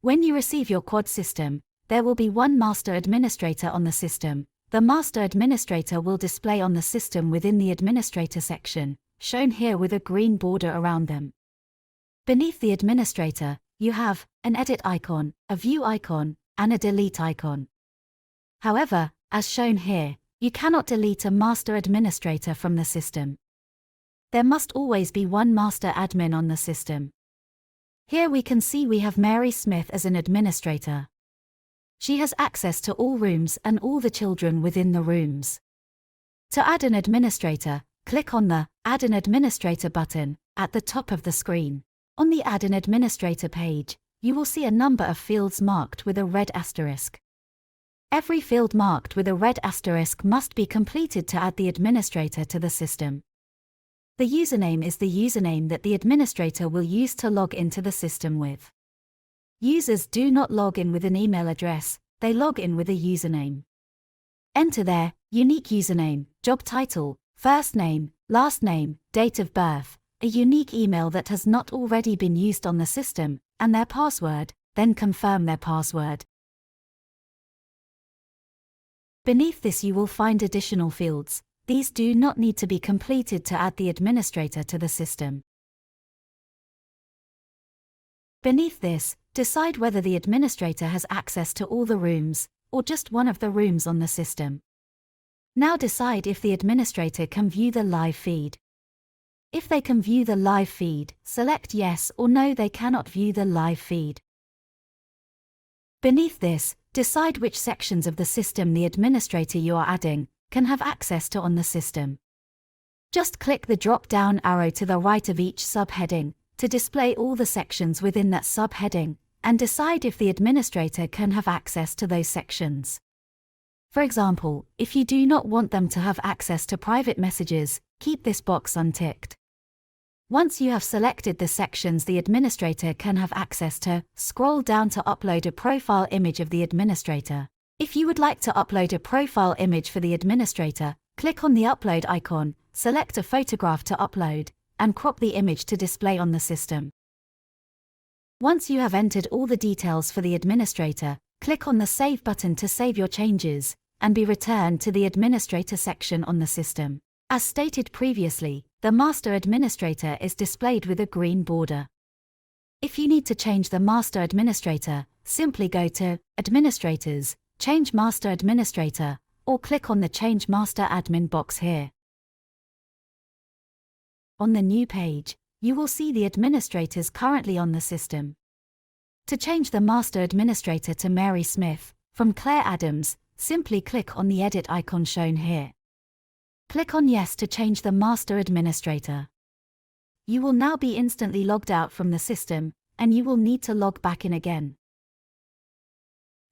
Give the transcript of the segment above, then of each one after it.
When you receive your QU4D system, there will be one master administrator on the system. The master administrator will display on the system within the administrator section, shown here with a green border around them. Beneath the administrator, you have an edit icon, a view icon, and a delete icon. However, as shown here, you cannot delete a master administrator from the system. There must always be one master admin on the system. Here we can see we have Mary Smith as an administrator. She has access to all rooms and all the children within the rooms. To add an administrator, click on the Add an Administrator button at the top of the screen. On the Add an Administrator page, you will see a number of fields marked with a red asterisk. Every field marked with a red asterisk must be completed to add the administrator to the system. The username is the username that the administrator will use to log into the system with. Users do not log in with an email address, they log in with a username. Enter their unique username, job title, first name, last name, date of birth, a unique email that has not already been used on the system, and their password, then confirm their password. Beneath this you will find additional fields. These do not need to be completed to add the administrator to the system. Beneath this, decide whether the administrator has access to all the rooms, or just one of the rooms on the system. Now decide if the administrator can view the live feed. If they can view the live feed, select yes or no they cannot view the live feed. Beneath this, decide which sections of the system the administrator you are adding can have access to on the system. Just click the drop-down arrow to the right of each subheading to display all the sections within that subheading, and decide if the administrator can have access to those sections. For example, if you do not want them to have access to private messages, keep this box unticked. Once you have selected the sections the administrator can have access to, scroll down to upload a profile image of the administrator. If you would like to upload a profile image for the administrator, click on the upload icon, select a photograph to upload, and crop the image to display on the system. Once you have entered all the details for the administrator, click on the Save button to save your changes, and be returned to the administrator section on the system. As stated previously, the master administrator is displayed with a green border. If you need to change the master administrator, simply go to Administrators, Change Master Administrator, or click on the Change Master Admin box here. On the new page, you will see the administrators currently on the system. To change the master administrator to Mary Smith, from Claire Adams, simply click on the edit icon shown here. Click on Yes to change the master administrator. You will now be instantly logged out from the system, and you will need to log back in again.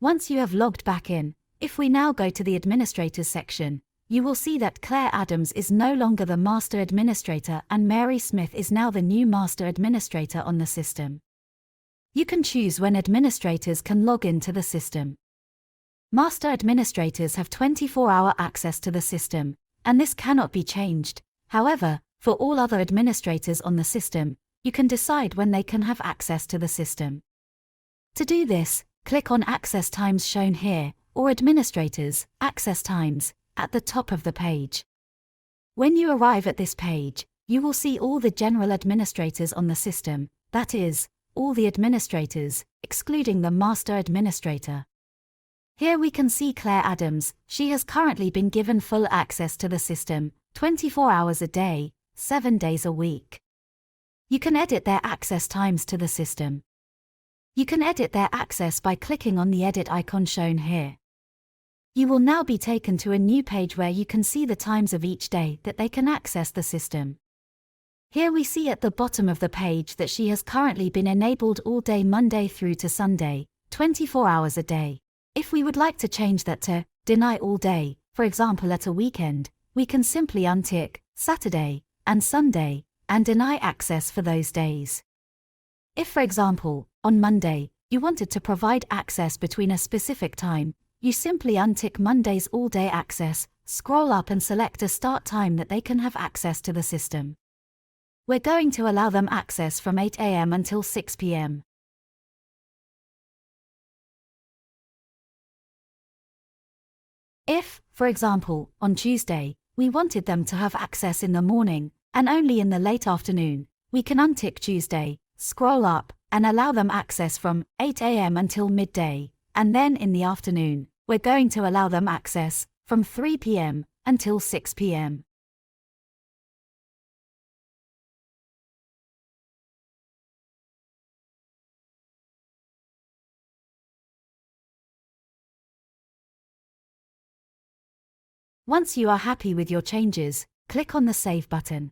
Once you have logged back in, if we now go to the Administrators section, you will see that Claire Adams is no longer the Master Administrator and Mary Smith is now the new Master Administrator on the system. You can choose when administrators can log into the system. Master Administrators have 24-hour access to the system, and this cannot be changed. However, for all other administrators on the system, you can decide when they can have access to the system. To do this, click on Access Times shown here, or Administrators, Access Times, at the top of the page. When you arrive at this page, you will see all the general administrators on the system, that is, all the administrators, excluding the Master Administrator. Here we can see Claire Adams. She has currently been given full access to the system, 24 hours a day, 7 days a week. You can edit their access times to the system. You can edit their access by clicking on the edit icon shown here. You will now be taken to a new page where you can see the times of each day that they can access the system. Here we see at the bottom of the page that she has currently been enabled all day Monday through to Sunday, 24 hours a day. If we would like to change that to deny all day, for example at a weekend, we can simply untick Saturday and Sunday and deny access for those days. If, for example, on Monday, you wanted to provide access between a specific time, you simply untick Monday's all-day access, scroll up and select a start time that they can have access to the system. We're going to allow them access from 8 a.m. until 6 p.m. If, for example, on Tuesday, we wanted them to have access in the morning, and only in the late afternoon, we can untick Tuesday, scroll up, and allow them access from 8 a.m. until midday, and then in the afternoon, we're going to allow them access from 3 p.m. until 6 p.m. Once you are happy with your changes, click on the Save button.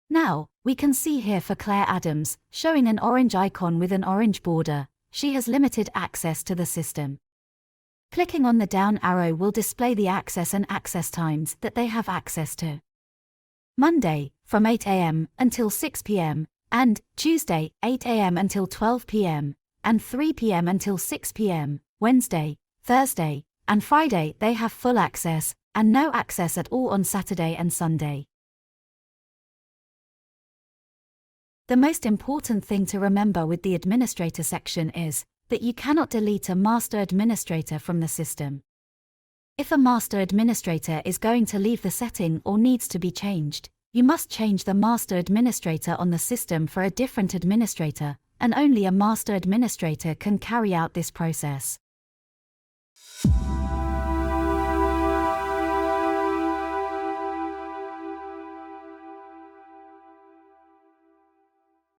Now, we can see here for Claire Adams, showing an orange icon with an orange border. She has limited access to the system. Clicking on the down arrow will display the access and access times that they have access to. Monday, from 8 a.m. until 6 p.m., and Tuesday, 8 a.m. until 12 p.m., and 3 p.m. until 6 p.m., Wednesday, Thursday, and Friday they have full access, and no access at all on Saturday and Sunday. The most important thing to remember with the administrator section is that you cannot delete a master administrator from the system. If a master administrator is going to leave the setting or needs to be changed, you must change the master administrator on the system for a different administrator, and only a master administrator can carry out this process.